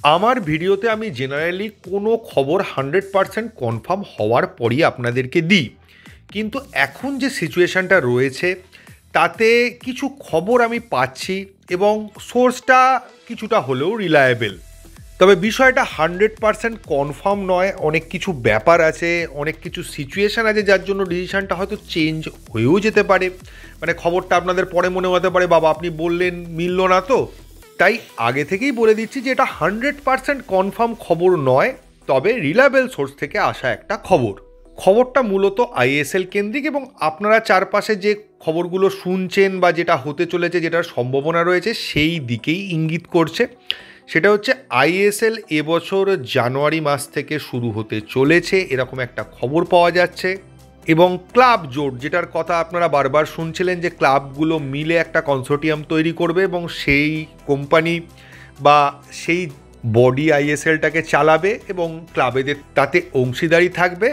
আমার ভিডিওতে আমি জেনারেলি কোনো খবর 100% কনফার্ম হওয়ার পরই আপনাদেরকে দিই, কিন্তু এখন যে সিচুয়েশানটা রয়েছে তাতে কিছু খবর আমি পাচ্ছি এবং সোর্সটা কিছুটা হলেও রিলায়েবল। তবে বিষয়টা 100% কনফার্ম নয়, অনেক কিছু ব্যাপার আছে, অনেক কিছু সিচুয়েশান আছে যার জন্য ডিসিশানটা হয়তো চেঞ্জ হয়েও যেতে পারে। মানে খবরটা আপনাদের পরে মনে হতে পারে বাবা আপনি বললেন মিলল না তো। তাই আগে থেকেই বলে দিচ্ছি যে এটা 100% কনফার্ম খবর নয়, তবে রিলায়েবল সোর্স থেকে আসা একটা খবর। খবরটা মূলত আইএসএল কেন্দ্রিক এবং আপনারা চারপাশে যে খবরগুলো শুনছেন বা যেটা হতে চলেছে, যেটার সম্ভাবনা রয়েছে সেই দিকেই ইঙ্গিত করছে। সেটা হচ্ছে আইএসএল এবছর জানুয়ারি মাস থেকে শুরু হতে চলেছে এরকম একটা খবর পাওয়া যাচ্ছে। এবং ক্লাব জোট, যেটার কথা আপনারা বারবার শুনছিলেন যে ক্লাবগুলো মিলে একটা কনসোর্টিয়াম তৈরি করবে এবং সেই কোম্পানি বা সেই বডি আইএসএলটাকে চালাবে এবং ক্লাবেদের তাতে অংশীদারি থাকবে।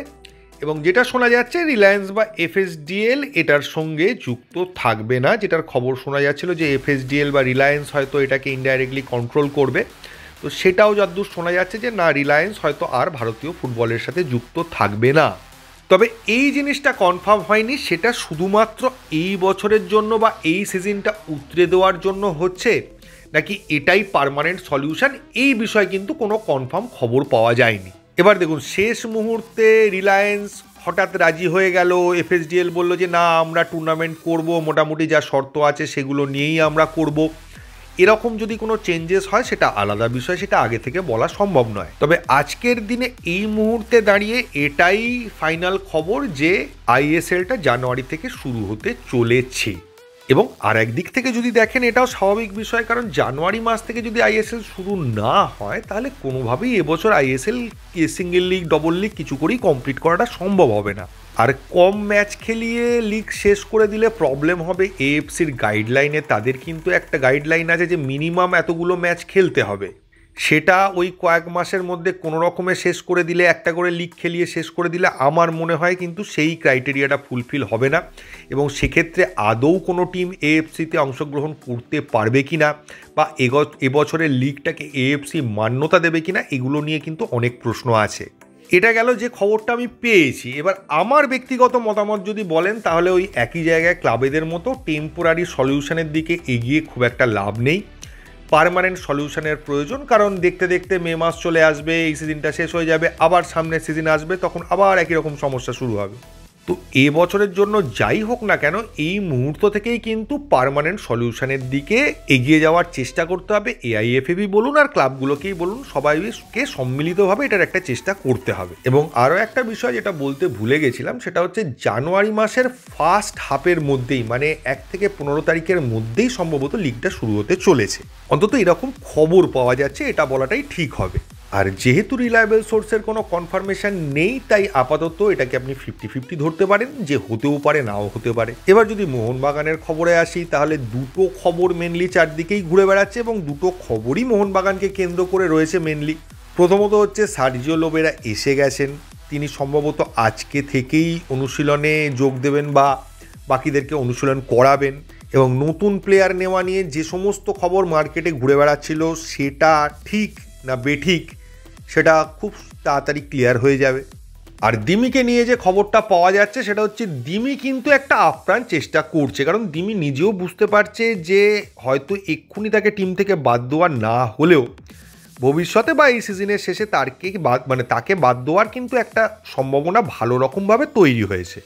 এবং যেটা শোনা যাচ্ছে রিলায়েন্স বা এফএসডিএল এটার সঙ্গে যুক্ত থাকবে না, যেটার খবর শোনা যাচ্ছিল যে এফএসডিএল বা রিলায়েন্স হয়তো এটাকে ইনডাইরেক্টলি কন্ট্রোল করবে। তো সেটাও যতদূর শোনা যাচ্ছে যে না, রিলায়েন্স হয়তো আর ভারতীয় ফুটবলের সাথে যুক্ত থাকবে না। তবে এই জিনিসটা কনফার্ম হয়নি সেটা শুধুমাত্র এই বছরের জন্য বা এই সিজনটা উতরে দেওয়ার জন্য হচ্ছে নাকি এটাই পার্মানেন্ট সলিউশন, এই বিষয়ে কিন্তু কোনো কনফার্ম খবর পাওয়া যায়নি। এবার দেখুন, শেষ মুহূর্তে রিলায়েন্স হঠাৎ রাজি হয়ে গেল, এফএসডিএল বলল যে না আমরা টুর্নামেন্ট করব, মোটামুটি যা শর্ত আছে সেগুলো নিয়েই আমরা করব। এরকম যদি কোনো চেঞ্জেস হয় সেটা আলাদা বিষয়, সেটা আগে থেকে বলা সম্ভব নয়। তবে আজকের দিনে এই মুহূর্তে দাঁড়িয়ে এটাই ফাইনাল খবর যে আইএসএলটা জানুয়ারি থেকে শুরু হতে চলেছে। এবং আর একদিক থেকে যদি দেখেন এটাও স্বাভাবিক বিষয়, কারণ জানুয়ারি মাস থেকে যদি আইএসএল শুরু না হয় তাহলে কোনোভাবেই এবছর ISL single league double league কিছু করেই কমপ্লিট করাটা সম্ভব হবে না। আর কম ম্যাচ খেলিয়ে লিগ শেষ করে দিলে প্রবলেম হবে এএফসির গাইডলাইনে। তাদের কিন্তু একটা গাইডলাইন আছে যে মিনিমাম এতগুলো ম্যাচ খেলতে হবে, সেটা ওই কয়েক মাসের মধ্যে কোনো রকমে শেষ করে দিলে, একটা করে লিগ খেলিয়ে শেষ করে দিলে আমার মনে হয় কিন্তু সেই ক্রাইটেরিয়াটা ফুলফিল হবে না। এবং সেক্ষেত্রে আদৌ কোনো টিম এএফসিতে অংশগ্রহণ করতে পারবে কি না বা এবছরের লিগটাকে এএফসি মান্যতা দেবে কি না, এগুলো নিয়ে কিন্তু অনেক প্রশ্ন আছে। এটা গেল যে খবরটা আমি পেয়েছি। এবার আমার ব্যক্তিগত মতামত যদি বলেন তাহলে ওই একই জায়গায় ক্লাবেদের মতো টেম্পোরারি সলিউশনের দিকে এগিয়ে খুব একটা লাভ নেই, পার্মানেন্ট সলিউশনের প্রয়োজন। কারণ দেখতে দেখতে মে মাস চলে আসবে, এই সিজনটা শেষ হয়ে যাবে, আবার সামনের সিজন আসবে, তখন আবার একই রকম সমস্যা শুরু হবে। তো এবছরের জন্য যাই হোক না কেন এই মুহূর্ত থেকেই কিন্তু পার্মানেন্ট সলিউশনের দিকে এগিয়ে যাওয়ার চেষ্টা করতে হবে। এআইএফএবি বলুন আর ক্লাবগুলোকেই বলুন, সবাইকে সম্মিলিতভাবে এটার একটা চেষ্টা করতে হবে। এবং আরও একটা বিষয় যেটা বলতে ভুলে গেছিলাম, সেটা হচ্ছে জানুয়ারি মাসের ফার্স্ট হাফের মধ্যেই, মানে 1 থেকে 15 তারিখের মধ্যেই সম্ভবত লিগটা শুরু হতে চলেছে, অন্তত এরকম খবর পাওয়া যাচ্ছে, এটা বলাটাই ঠিক হবে। আর যেহেতু রিলায়েবল সোর্সের কোনো কনফার্মেশন নেই তাই আপাতত এটাকে আপনি 50-50 ধরতে পারেন, যে হতেও পারে নাও হতে পারে। এবার যদি মোহনবাগানের খবরে আসি তাহলে দুটো খবর মেনলি চারদিকেই ঘুরে বেড়াচ্ছে এবং দুটো খবরই মোহনবাগানকে কেন্দ্র করে রয়েছে মেনলি। প্রথমত হচ্ছে সার্জিও লোবেরা এসে গেছেন, তিনি সম্ভবত আজকে থেকেই অনুশীলনে যোগ দেবেন বা বাকিদেরকে অনুশীলন করাবেন। এবং নতুন প্লেয়ার নেওয়া নিয়ে যে সমস্ত খবর মার্কেটে ঘুরে বেড়াচ্ছিল সেটা ঠিক না বেঠিক সেটা খুব তাড়াতাড়ি ক্লিয়ার হয়ে যাবে। আর দিমিকে নিয়ে যে খবরটা পাওয়া যাচ্ছে সেটা হচ্ছে দিমি কিন্তু একটা আপ্রাণ চেষ্টা করছে, কারণ দিমি নিজেও বুঝতে পারছে যে হয়তো এক্ষুনি তাকে টিম থেকে বাদ দেওয়া না হলেও ভবিষ্যতে বা এই সিজনের শেষে তাকে বাদ দেওয়ার কিন্তু একটা সম্ভাবনা ভালো রকমভাবে তৈরি হয়েছে।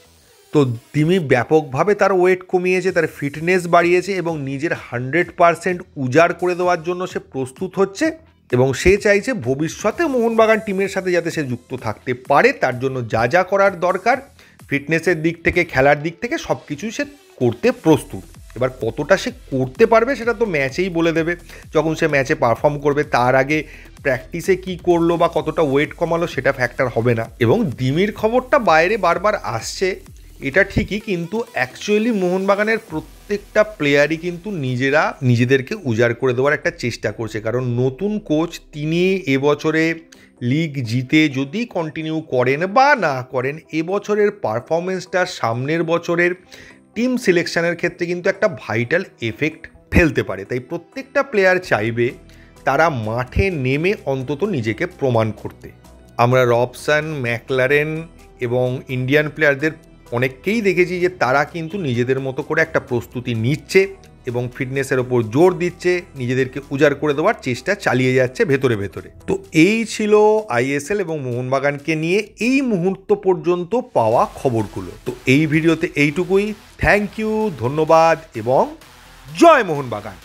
তো দিমি ব্যাপকভাবে তার ওয়েট কমিয়েছে, তার ফিটনেস বাড়িয়েছে এবং নিজের 100% উজাড় করে দেওয়ার জন্য সে প্রস্তুত হচ্ছে। এবং সে চাইছে ভবিষ্যতে মোহনবাগান টিমের সাথে যাতে সে যুক্ত থাকতে পারে, তার জন্য যা যা করার দরকার ফিটনেসের দিক থেকে খেলার দিক থেকে সব কিছুই সে করতে প্রস্তুত। এবার কতটা সে করতে পারবে সেটা তো ম্যাচেই বলে দেবে, যখন সে ম্যাচে পারফর্ম করবে। তার আগে প্র্যাকটিসে কি করলো বা কতটা ওয়েট কমালো সেটা ফ্যাক্টর হবে না। এবং দিমির খবরটা বাইরে বারবার আসছে এটা ঠিকই, কিন্তু অ্যাকচুয়ালি মোহনবাগানের প্রত্যেকটা প্লেয়ারই কিন্তু নিজেদেরকে উজাড় করে দেওয়ার একটা চেষ্টা করছে। কারণ নতুন কোচ তিনি এবছরে লিগ জিতে যদি কন্টিনিউ করেন বা না করেন, এবছরের পারফরমেন্সটা সামনের বছরের টিম সিলেকশনের ক্ষেত্রে কিন্তু একটা ভাইটাল এফেক্ট ফেলতে পারে। তাই প্রত্যেকটা প্লেয়ার চাইবে তারা মাঠে নেমে অন্তত নিজেকে প্রমাণ করতে। আমরা রবসান, ম্যাকলারেন এবং ইন্ডিয়ান প্লেয়ারদের অনেককেই দেখেছি যে তারা কিন্তু নিজেদের মতো করে একটা প্রস্তুতি নিচ্ছে এবং ফিটনেসের ওপর জোর দিচ্ছে, নিজেদেরকে উজাড় করে দেওয়ার চেষ্টা চালিয়ে যাচ্ছে ভেতরে ভেতরে। তো এই ছিল আইএসএল এবং মোহনবাগানকে নিয়ে এই মুহূর্ত পর্যন্ত পাওয়া খবরগুলো। তো এই ভিডিওতে এইটুকুই। থ্যাংক ইউ, ধন্যবাদ এবং জয় মোহনবাগান।